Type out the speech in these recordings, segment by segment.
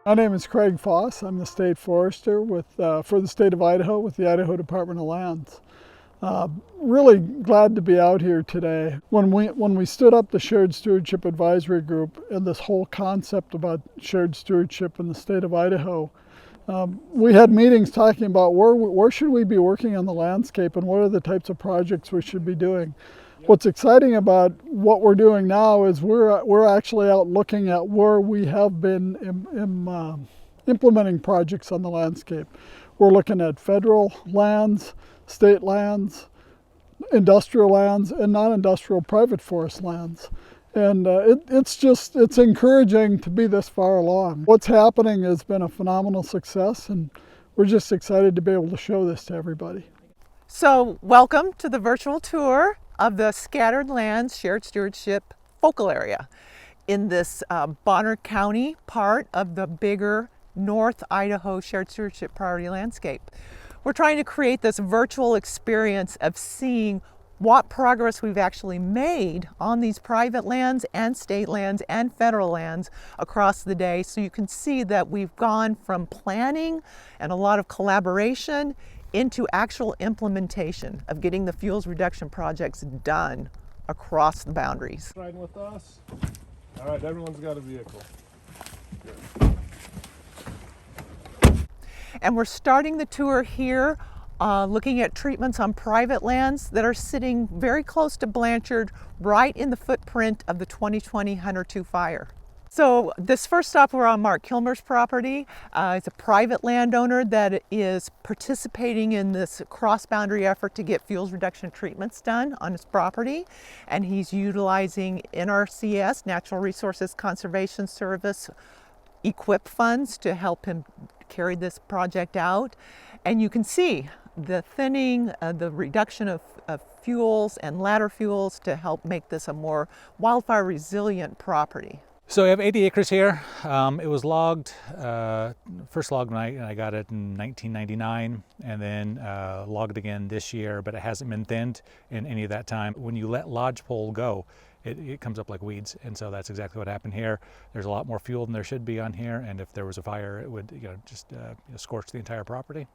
My name is Craig Foss. I'm the state forester for the state of Idaho with the Idaho Department of Lands. Really glad to be out here today. When we stood up the Shared Stewardship Advisory Group and this whole concept about shared stewardship in the state of Idaho, we had meetings talking about where should we be working on the landscape and what are the types of projects we should be doing. What's exciting about what we're doing now is we're actually out looking at where we have been implementing projects on the landscape. We're looking at federal lands, state lands, industrial lands, and non-industrial private forest lands. And it's encouraging to be this far along. What's happening has been a phenomenal success, and we're just excited to be able to show this to everybody. So welcome to the virtual tour of the Scattered Lands Shared Stewardship Focal Area in this Bonner County part of the bigger North Idaho Shared Stewardship Priority Landscape. We're trying to create this virtual experience of seeing what progress we've actually made on these private lands and state lands and federal lands across the day, so you can see that we've gone from planning and a lot of collaboration into actual implementation of getting the fuels reduction projects done across the boundaries. Riding with us? All right, everyone's got a vehicle. Good. And we're starting the tour here looking at treatments on private lands that are sitting very close to Blanchard, right in the footprint of the 2020 Hunter 2 fire. So this first stop, we're on Mark Kilmer's property. It's a private landowner that is participating in this cross-boundary effort to get fuels reduction treatments done on his property. And he's utilizing NRCS, Natural Resources Conservation Service, EQIP funds to help him carry this project out. And you can see the thinning, the reduction of fuels and ladder fuels to help make this a more wildfire resilient property. So we have 80 acres here. It was logged, first logged when I got it in 1999, and then logged again this year, but it hasn't been thinned in any of that time. When you let lodgepole go, it comes up like weeds, and so that's exactly what happened here. There's a lot more fuel than there should be on here, and if there was a fire, it would just scorch the entire property.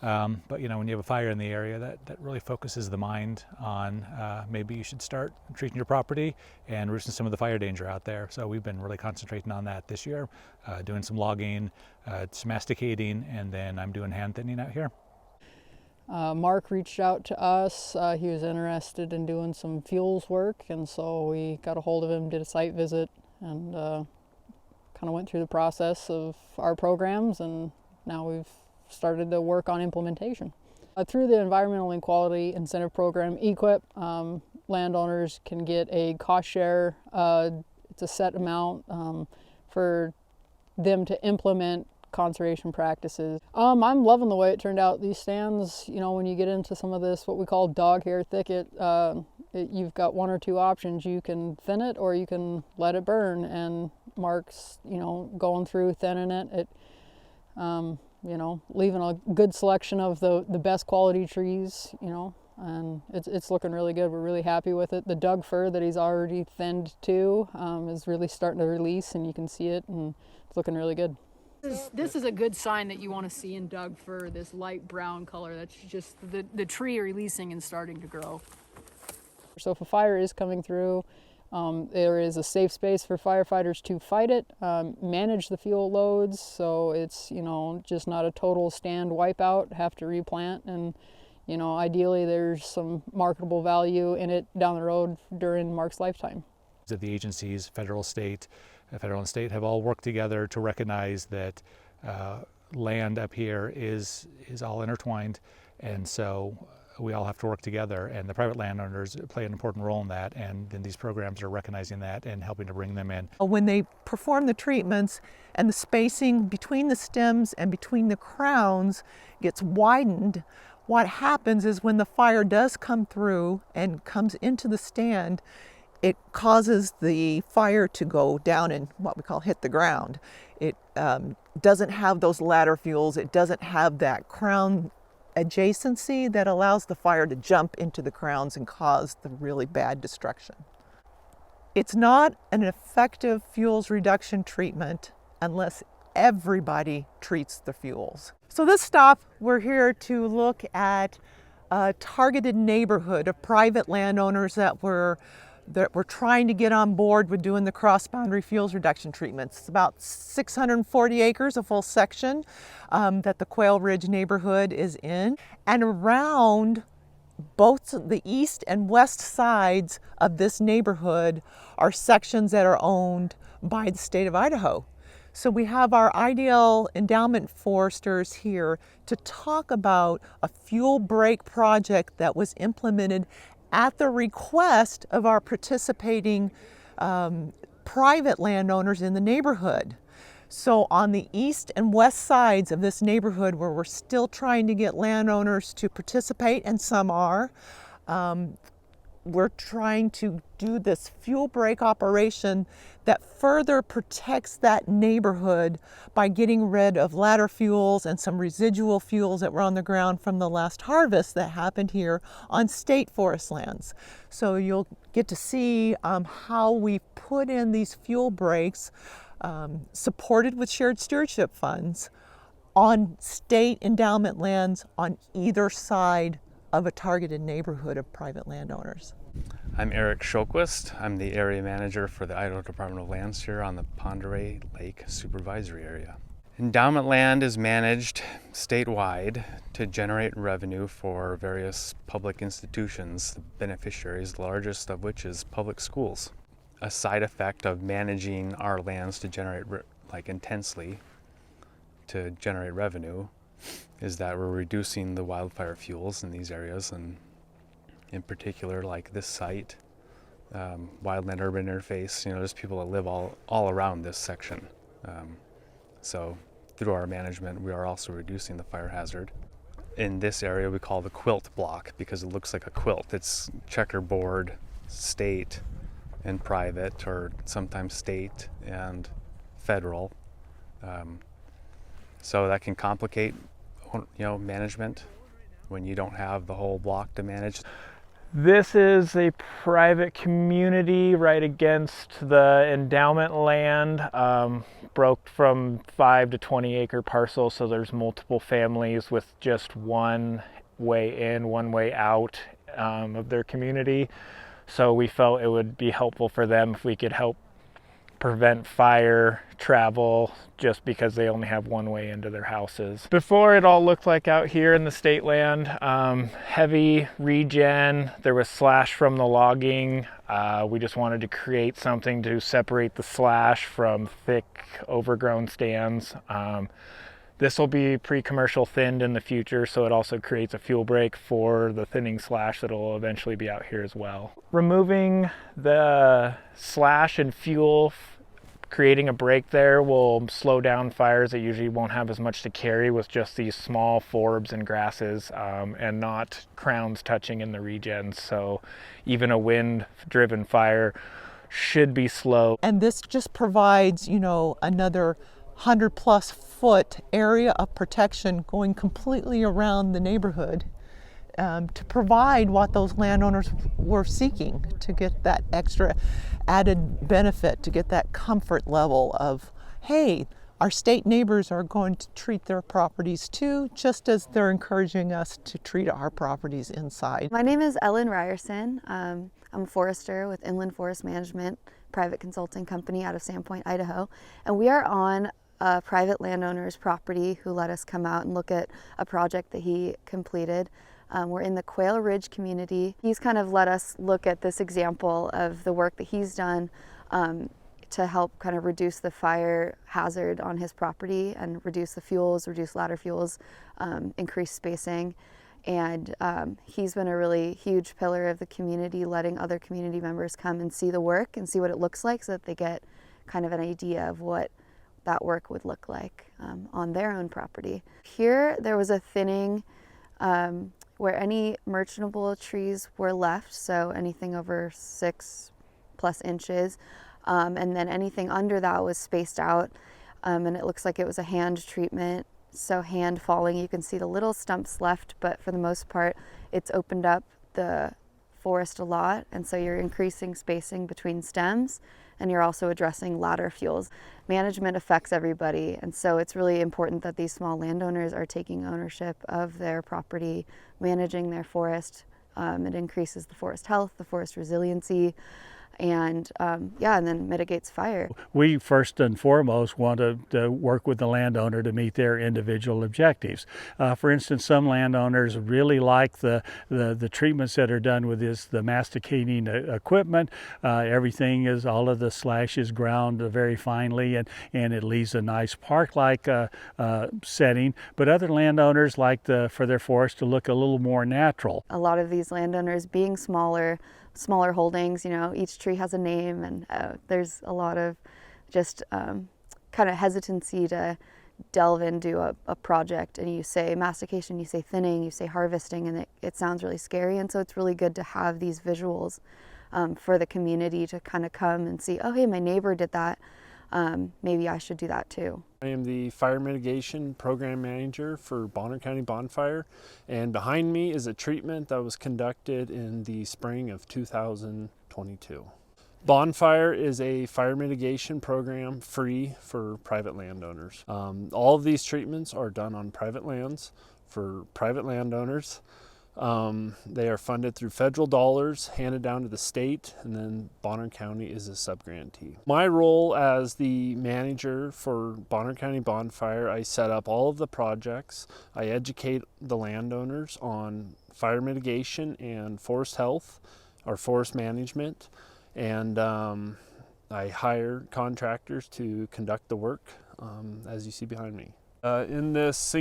But when you have a fire in the area, that really focuses the mind on maybe you should start treating your property and reducing some of the fire danger out there. So we've been really concentrating on that this year, doing some logging, some masticating, and then I'm doing hand thinning out here. Mark reached out to us. He was interested in doing some fuels work, and so we got a hold of him, did a site visit, and kind of went through the process of our programs, and now we've started to work on implementation. Through the Environmental and Quality Incentive Program, EQIP, landowners can get a cost share. It's a set amount for them to implement conservation practices. I'm loving the way it turned out. These stands, when you get into some of this, what we call dog hair thicket, you've got one or two options. You can thin it or you can let it burn, and Mark's, going through thinning it. Leaving a good selection of the best quality trees, and it's looking really good. We're really happy with it. The Doug fir that he's already thinned to is really starting to release, and you can see it, and it's looking really good. This is a good sign that you want to see in Doug fir, this light brown color. That's just the tree releasing and starting to grow. So if a fire is coming through, there is a safe space for firefighters to fight it, manage the fuel loads, so it's just not a total stand wipeout, have to replant, and ideally there's some marketable value in it down the road during Mark's lifetime. The agencies, federal and state have all worked together to recognize that land up here is all intertwined, and so we all have to work together, and the private landowners play an important role in that, and then these programs are recognizing that and helping to bring them in. When they perform the treatments and the spacing between the stems and between the crowns gets widened, what happens is when the fire does come through and comes into the stand, it causes the fire to go down and what we call hit the ground. It doesn't have those ladder fuels, it doesn't have that crown adjacency that allows the fire to jump into the crowns and cause the really bad destruction. It's not an effective fuels reduction treatment unless everybody treats the fuels. So this stop, we're here to look at a targeted neighborhood of private landowners that we're trying to get on board with doing the cross-boundary fuels reduction treatments. It's about 640 acres, a full section that the Quail Ridge neighborhood is in. And around both the east and west sides of this neighborhood are sections that are owned by the state of Idaho. So we have our ideal endowment foresters here to talk about a fuel break project that was implemented at the request of our participating private landowners in the neighborhood. So on the east and west sides of this neighborhood, where we're still trying to get landowners to participate, and some are, we're trying to do this fuel break operation that further protects that neighborhood by getting rid of ladder fuels and some residual fuels that were on the ground from the last harvest that happened here on state forest lands. So you'll get to see how we put in these fuel breaks supported with shared stewardship funds on state endowment lands on either side of a targeted neighborhood of private landowners. I'm Eric Shulquist. I'm the area manager for the Idaho Department of Lands here on the Pend Oreille Lake Supervisory Area. Endowment land is managed statewide to generate revenue for various public institutions, the beneficiaries, the largest of which is public schools. A side effect of managing our lands to generate intensely to generate revenue is that we're reducing the wildfire fuels in these areas, and in particular, like this site, wildland urban interface, there's people that live all around this section. So through our management, we are also reducing the fire hazard. In this area, we call the quilt block because it looks like a quilt. It's checkerboard, state and private, or sometimes state and federal. So that can complicate management when you don't have the whole block to manage. This is a private community right against the endowment land, broke from 5 to 20 acre parcels, so there's multiple families with just one way in, one way out of their community. So we felt it would be helpful for them if we could help prevent fire travel just because they only have one way into their houses. Before, it all looked like out here in the state land, heavy regen. There was slash from the logging. We just wanted to create something to separate the slash from thick overgrown stands. This will be pre-commercial thinned in the future, so it also creates a fuel break for the thinning slash that will eventually be out here as well. Removing the slash and fuel, creating a break there will slow down fires that usually won't have as much to carry with just these small forbs and grasses and not crowns touching in the regens. So even a wind-driven fire should be slow. And this just provides, another 100+ foot area of protection going completely around the neighborhood to provide what those landowners were seeking, to get that extra added benefit, to get that comfort level of, hey, our state neighbors are going to treat their properties too, just as they're encouraging us to treat our properties inside. My name is Ellen Ryerson. I'm a forester with Inland Forest Management, private consulting company out of Sandpoint, Idaho, and we are on a private landowner's property who let us come out and look at a project that he completed. We're in the Quail Ridge community. He's kind of let us look at this example of the work that he's done to help kind of reduce the fire hazard on his property and reduce the fuels, reduce ladder fuels, increase spacing. And he's been a really huge pillar of the community, letting other community members come and see the work and see what it looks like so that they get kind of an idea of what that work would look like on their own property. Here there was a thinning where any merchantable trees were left, so anything over 6+ inches, and then anything under that was spaced out, and it looks like it was a hand treatment, so hand falling. You can see the little stumps left, but for the most part it's opened up the forest a lot, and so you're increasing spacing between stems, and you're also addressing ladder fuels. Management affects everybody, and so it's really important that these small landowners are taking ownership of their property, managing their forest. It increases the forest health, the forest resiliency, and yeah, and then mitigates fire. We first and foremost want to work with the landowner to meet their individual objectives. For instance, some landowners really like the treatments that are done with the masticating equipment. Everything is, all of the slash is ground very finely, and it leaves a nice park-like setting. But other landowners like for their forest to look a little more natural. A lot of these landowners, being smaller holdings, you know, each tree has a name, and there's a lot of just kind of hesitancy to delve into a project, and you say mastication, you say thinning, you say harvesting, and it sounds really scary. And so it's really good to have these visuals for the community to kind of come and see, oh hey, my neighbor did that, maybe I should do that too. I am the Fire Mitigation Program Manager for Bonner County Bonfire, and behind me is a treatment that was conducted in the spring of 2022. Bonfire is a fire mitigation program free for private landowners. All of these treatments are done on private lands for private landowners. They are funded through federal dollars handed down to the state, and then Bonner County is a sub-grantee. My role as the manager for Bonner County Bonfire, I set up all of the projects. I educate the landowners on fire mitigation and forest health or forest management, and I hire contractors to conduct the work, as you see behind me. In this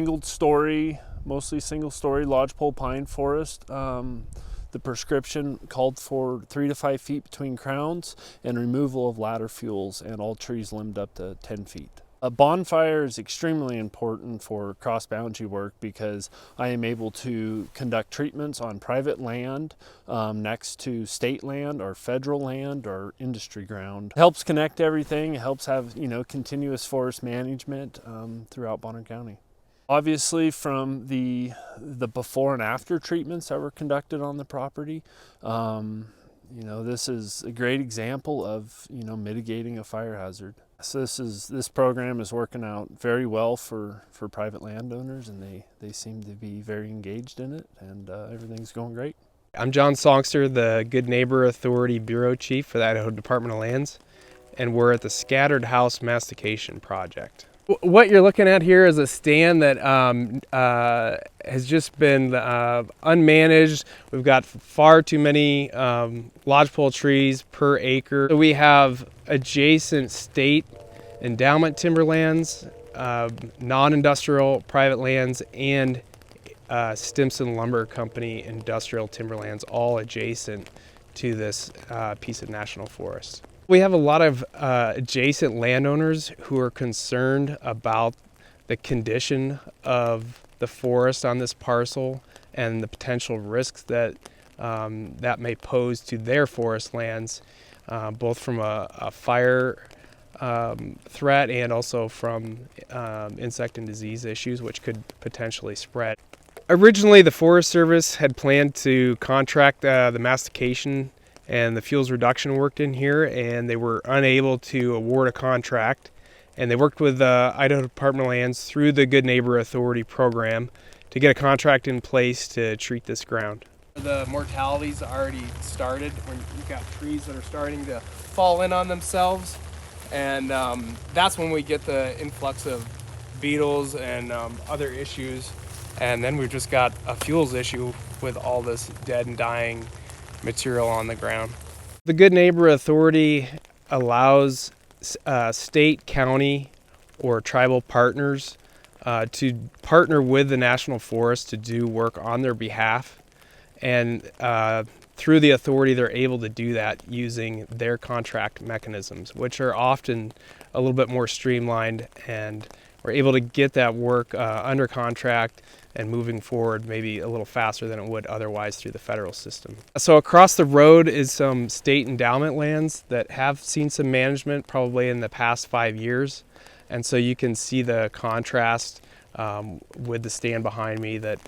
mostly single-story lodgepole pine forest, the prescription called for 3 to 5 feet between crowns and removal of ladder fuels, and all trees limbed up to 10 feet. A bonfire is extremely important for cross-boundary work because I am able to conduct treatments on private land next to state land or federal land or industry ground. It helps connect everything. It helps have, you know, continuous forest management throughout Bonner County. Obviously, from the before and after treatments that were conducted on the property, you know, this is a great example of, you know, mitigating a fire hazard. So this program is working out very well for private landowners, and they seem to be very engaged in it, and everything's going great. I'm John Songster, the Good Neighbor Authority Bureau Chief for the Idaho Department of Lands, and we're at the Scattered House Mastication Project. What you're looking at here is a stand that has just been unmanaged. We've got far too many lodgepole trees per acre. So we have adjacent state endowment timberlands, non-industrial private lands, and Stimson Lumber Company industrial timberlands, all adjacent to this piece of national forest. We have a lot of adjacent landowners who are concerned about the condition of the forest on this parcel and the potential risks that that may pose to their forest lands, both from a fire threat and also from insect and disease issues, which could potentially spread. Originally, the Forest Service had planned to contract the mastication and the fuels reduction work in here, and they were unable to award a contract. And they worked with the Idaho Department of Lands through the Good Neighbor Authority program to get a contract in place to treat this ground. The mortality's already started when you've got trees that are starting to fall in on themselves, and that's when we get the influx of beetles and other issues. And then we've just got a fuels issue with all this dead and dying material on the ground. The Good Neighbor Authority allows state, county, or tribal partners to partner with the National Forest to do work on their behalf. And through the authority, they're able to do that using their contract mechanisms, which are often a little bit more streamlined, and we're able to get that work under contract and moving forward maybe a little faster than it would otherwise through the federal system. So across the road is some state endowment lands that have seen some management probably in the past 5 years. And so you can see the contrast with the stand behind me that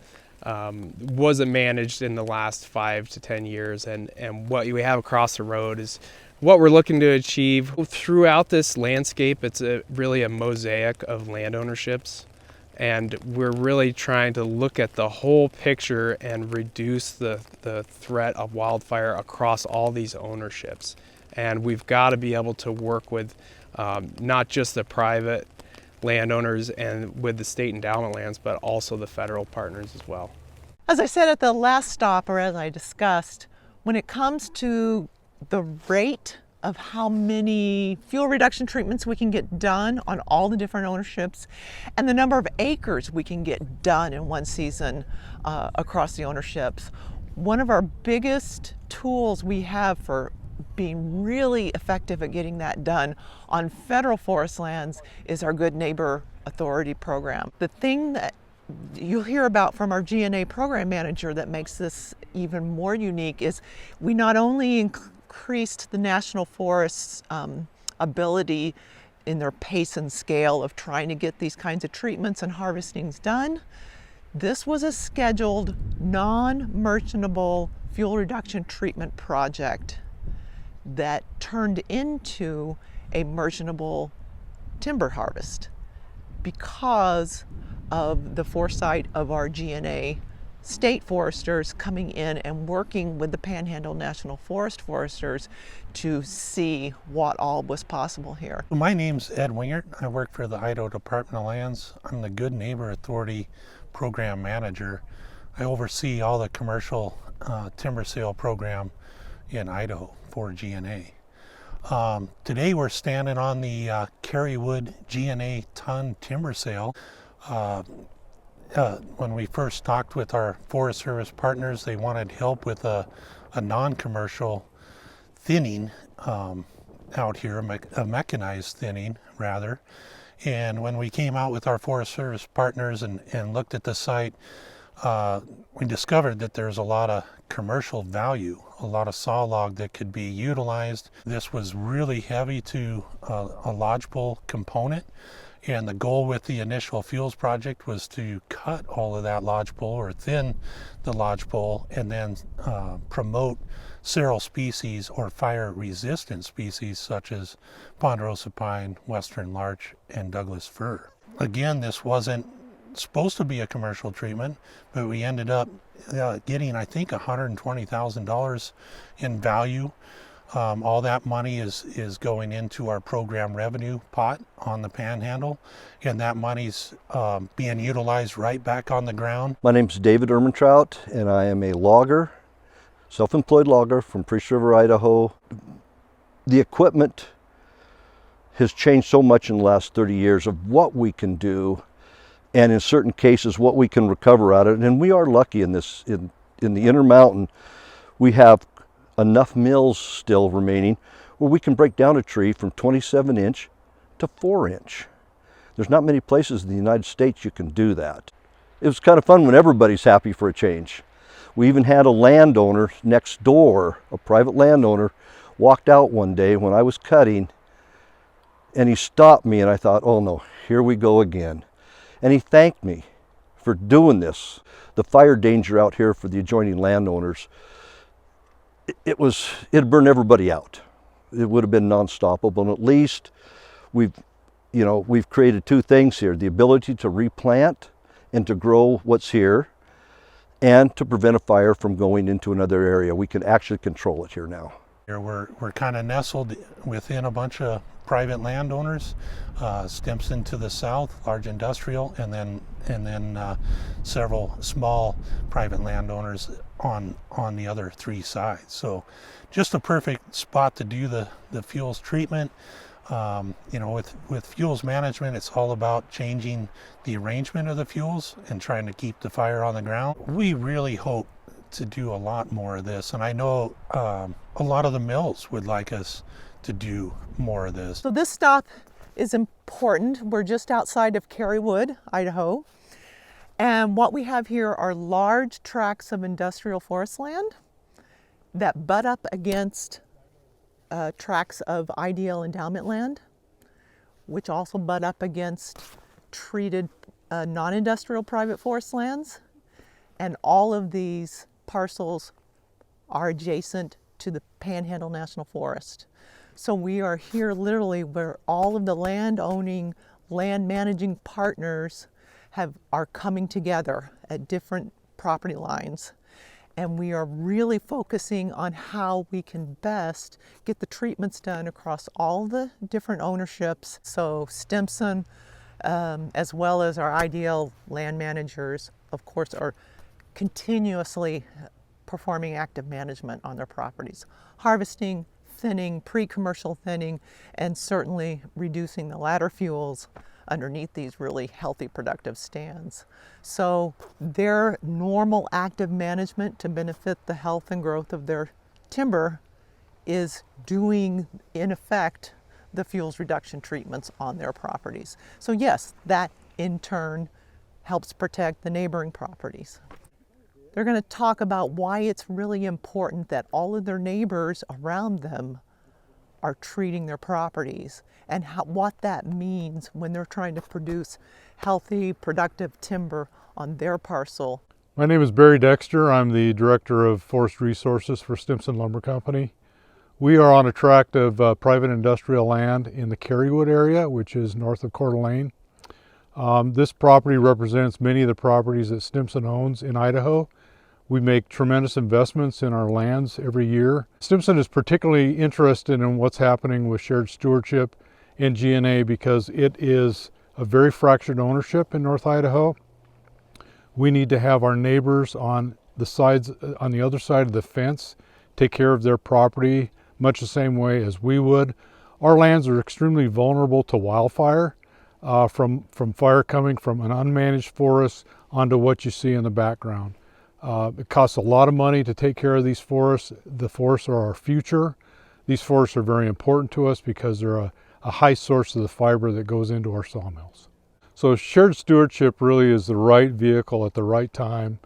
wasn't managed in the last 5 to 10 years, and what we have across the road is what we're looking to achieve. Throughout this landscape, it's really a mosaic of land ownerships, and we're really trying to look at the whole picture and reduce the threat of wildfire across all these ownerships. And we've got to be able to work with not just the private landowners and with the state endowment lands, but also the federal partners as well. As I said at the last stop, or as I discussed, when it comes to the rate of how many fuel reduction treatments we can get done on all the different ownerships and the number of acres we can get done in one season across the ownerships, one of our biggest tools we have for being really effective at getting that done on federal forest lands is our Good Neighbor Authority program. The thing that you'll hear about from our GNA program manager that makes this even more unique is we not only increased the National Forest's ability in their pace and scale of trying to get these kinds of treatments and harvestings done. This was a scheduled, non-merchantable fuel reduction treatment project that turned into a merchantable timber harvest because of the foresight of our GNA state foresters coming in and working with the Panhandle National Forest foresters to see what all was possible here. My name's Ed Wingert. I work for the Idaho Department of Lands. I'm the Good Neighbor Authority program manager. I oversee all the commercial timber sale program in Idaho for GNA. Today we're standing on the Kerrywood GNA ton timber sale. When we first talked with our Forest Service partners, they wanted help with a non-commercial thinning out here, a mechanized thinning rather. And when we came out with our Forest Service partners and looked at the site, we discovered that there's a lot of commercial value, a lot of saw log that could be utilized. This was really heavy to a lodgepole component, and the goal with the initial fuels project was to cut all of that lodgepole or thin the lodgepole and then promote several species or fire resistant species such as ponderosa pine, western larch, and Douglas fir. Again, this wasn't supposed to be a commercial treatment, but we ended up getting, I think, $120,000 in value. All that money is going into our program revenue pot on the Panhandle, and that money's being utilized right back on the ground. My name's David Ermentrout, and I am a logger, self-employed logger from Priest River, Idaho. The equipment has changed so much in the last 30 years of what we can do, and in certain cases what we can recover out of it. And we are lucky in this, in the Intermountain, we have enough mills still remaining where we can break down a tree from 27 inch to 4 inch. There's not many places in the United States you can do that. It was kind of fun when everybody's happy for a change. We even had a landowner next door, a private landowner, walked out one day when I was cutting, and he stopped me, and I thought, oh no, here we go again. And he thanked me for doing this. The fire danger out here for the adjoining landowners, it'd burn everybody out. It would have been non-stoppable, and at least we've created two things here: the ability to replant and to grow what's here, and to prevent a fire from going into another area. We can actually control it here now. We're kind of nestled within a bunch of private landowners, Stimson to the south, large industrial, and then several small private landowners on the other three sides. So just a perfect spot to do the fuels treatment. With fuels management, it's all about changing the arrangement of the fuels and trying to keep the fire on the ground. We really hope to do a lot more of this, and I know a lot of the mills would like us to do more of this. So this stop is important. We're just outside of Kerrywood, Idaho. And what we have here are large tracts of industrial forest land that butt up against tracts of IDL endowment land, which also butt up against treated non-industrial private forest lands. And all of these parcels are adjacent to the Panhandle National Forest. So we are here literally where all of the land-owning, land-managing partners are coming together at different property lines. And we are really focusing on how we can best get the treatments done across all the different ownerships. So Stimson, as well as our IDL land managers, of course, are continuously performing active management on their properties, harvesting, thinning, pre-commercial thinning, and certainly reducing the ladder fuels underneath these really healthy, productive stands. So their normal active management to benefit the health and growth of their timber is doing, in effect, the fuels reduction treatments on their properties. So yes, that in turn helps protect the neighboring properties. They're going to talk about why it's really important that all of their neighbors around them are treating their properties and what that means when they're trying to produce healthy, productive timber on their parcel. My name is Barry Dexter. I'm the Director of Forest Resources for Stimson Lumber Company. We are on a tract of private industrial land in the Carywood area, which is north of Coeur d'Alene. This property represents many of the properties that Stimson owns in Idaho. We make tremendous investments in our lands every year. Stimson is particularly interested in what's happening with shared stewardship and G&A because it is a very fractured ownership in North Idaho. We need to have our neighbors on the other side of the fence take care of their property much the same way as we would. Our lands are extremely vulnerable to wildfire from fire coming from an unmanaged forest onto what you see in the background. It costs a lot of money to take care of these forests. The forests are our future. These forests are very important to us because they're a high source of the fiber that goes into our sawmills. So shared stewardship really is the right vehicle at the right time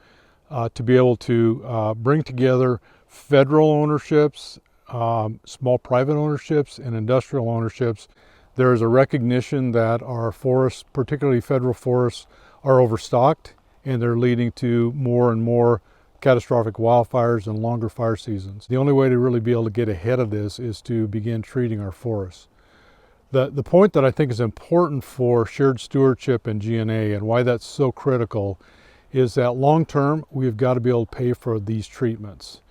to be able to bring together federal ownerships, small private ownerships, and industrial ownerships. There is a recognition that our forests, particularly federal forests, are overstocked, and they're leading to more and more catastrophic wildfires and longer fire seasons. The only way to really be able to get ahead of this is to begin treating our forests. The point that I think is important for shared stewardship and G&A and why that's so critical is that long term we've got to be able to pay for these treatments.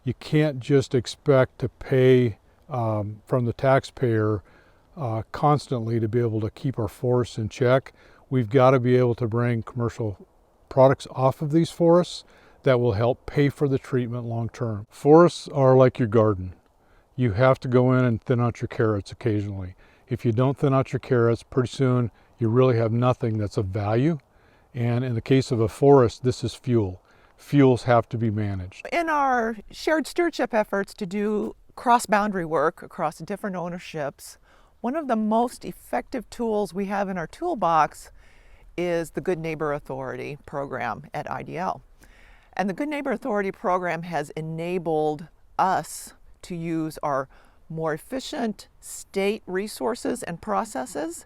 You can't just expect to pay from the taxpayer constantly to be able to keep our forests in check. We've got to be able to bring commercial products off of these forests that will help pay for the treatment long term. Forests are like your garden. You have to go in and thin out your carrots occasionally. If you don't thin out your carrots, pretty soon you really have nothing that's of value. And in the case of a forest, this is fuel. Fuels have to be managed. In our shared stewardship efforts to do cross-boundary work across different ownerships, one of the most effective tools we have in our toolbox is the Good Neighbor Authority program at IDL. And the Good Neighbor Authority program has enabled us to use our more efficient state resources and processes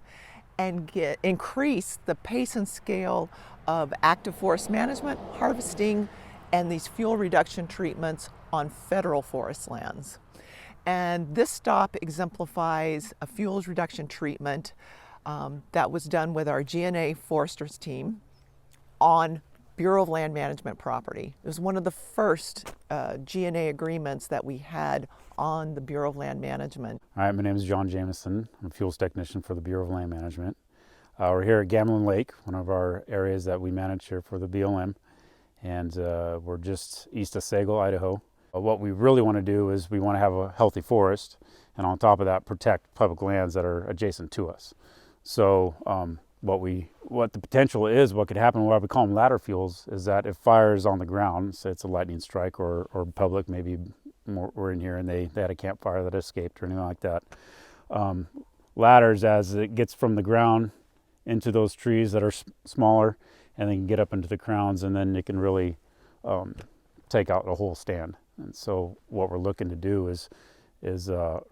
and increase the pace and scale of active forest management, harvesting, and these fuel reduction treatments on federal forest lands. And this stop exemplifies a fuels reduction treatment that was done with our G&A foresters team on Bureau of Land Management property. It was one of the first G&A agreements that we had on the Bureau of Land Management. All right, my name is John Jameson. I'm a fuels technician for the Bureau of Land Management. We're here at Gamelin Lake, one of our areas that we manage here for the BLM, and we're just east of Sago, Idaho. What we really want to do is we want to have a healthy forest, and on top of that, protect public lands that are adjacent to us. So what the potential is, what could happen, what we call them ladder fuels, is that if fire is on the ground, say it's a lightning strike or public, maybe we're in here and they had a campfire that escaped or anything like that. Ladders, as it gets from the ground into those trees that are smaller, and they can get up into the crowns, and then it can really take out a whole stand. And so what we're looking to do is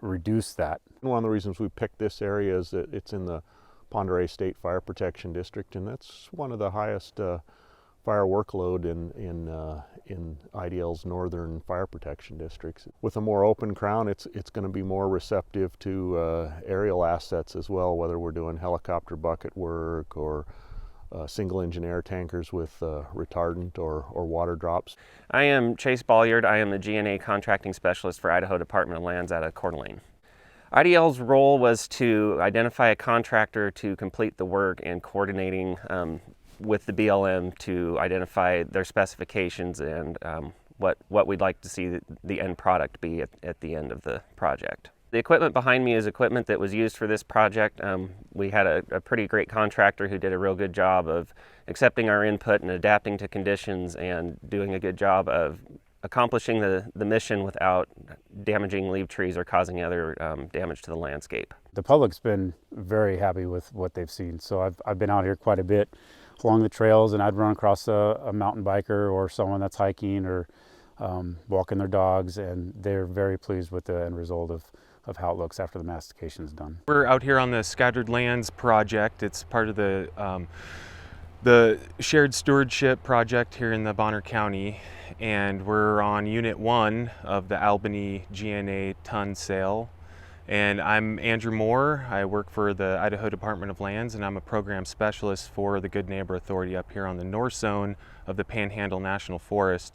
reduce that. One of the reasons we picked this area is that it's in the Pend Oreille State Fire Protection District, and that's one of the highest fire workload in IDL's northern fire protection districts. With a more open crown, it's going to be more receptive to aerial assets as well, whether we're doing helicopter bucket work or single engine air tankers with retardant or water drops. I am Chase Bolliard. I am the G&A contracting specialist for Idaho Department of Lands out of Coeur d'Alene. IDL's role was to identify a contractor to complete the work and coordinating with the BLM to identify their specifications and what we'd like to see the end product be at the end of the project. The equipment behind me is equipment that was used for this project. We had a pretty great contractor who did a real good job of accepting our input and adapting to conditions and doing a good job of accomplishing the mission without damaging leaf trees or causing other damage to the landscape. The public's been very happy with what they've seen. So I've been out here quite a bit along the trails, and I'd run across a mountain biker or someone that's hiking or walking their dogs, and they're very pleased with the end result of how it looks after the mastication is done. We're out here on the Scattered Lands project. It's part of the shared stewardship project here in the Bonner County, and we're on Unit 1 of the Albany G&A ton sale. And I'm Andrew Moore. I work for the Idaho Department of Lands, and I'm a program specialist for the Good Neighbor Authority up here on the north zone of the Panhandle National Forest.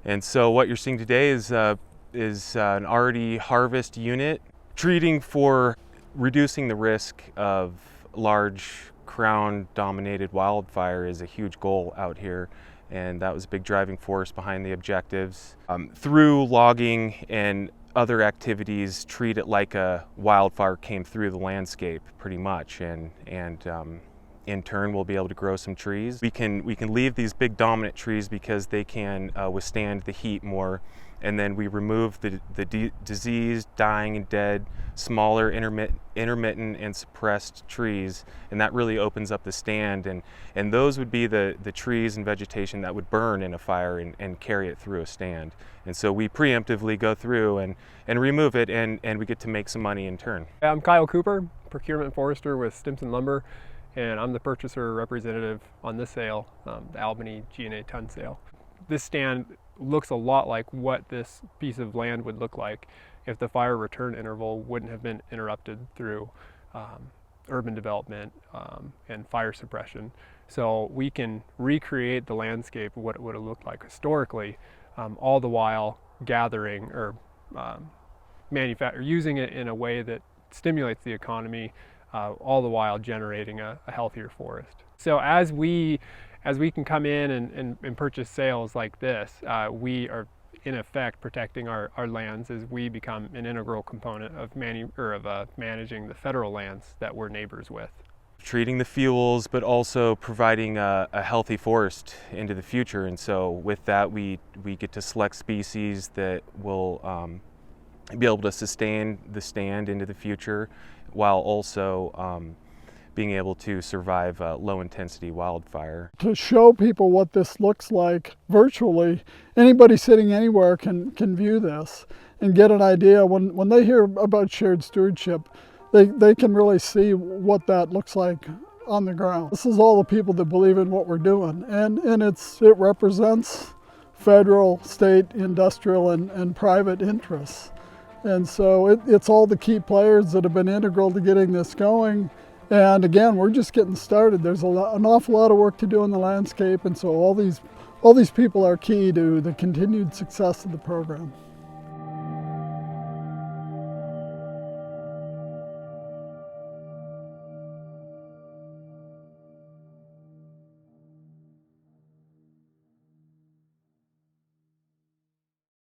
And so what you're seeing today is an already harvest unit treating for reducing the risk of large crown-dominated wildfire is a huge goal out here, and that was a big driving force behind the objectives. Through logging and other activities, treat it like a wildfire came through the landscape pretty much, and in turn we'll be able to grow some trees. We can leave these big dominant trees because they can withstand the heat more, and then we remove the diseased, dying, and dead, smaller, intermittent and suppressed trees, and that really opens up the stand, and those would be the trees and vegetation that would burn in a fire and carry it through a stand. And so we preemptively go through and remove it, and we get to make some money in turn. I'm Kyle Cooper, procurement forester with Stimson Lumber, and I'm the purchaser representative on this sale, the Albany G&A ton sale. This stand looks a lot like what this piece of land would look like if the fire return interval wouldn't have been interrupted through urban development and fire suppression. So we can recreate the landscape of what it would have looked like historically, all the while gathering or using it in a way that stimulates the economy, all the while generating a healthier forest. So as we can come in and purchase sales like this, we are in effect protecting our lands as we become an integral component of managing the federal lands that we're neighbors with. Treating the fuels, but also providing a healthy forest into the future. And so with that, we get to select species that will be able to sustain the stand into the future, while also being able to survive low intensity wildfire. To show people what this looks like virtually, anybody sitting anywhere can view this and get an idea. When they hear about shared stewardship, they can really see what that looks like on the ground. This is all the people that believe in what we're doing, and it represents federal, state, industrial, and private interests. And so it's all the key players that have been integral to getting this going. And again, we're just getting started. There's an awful lot of work to do in the landscape, and so all these people are key to the continued success of the program.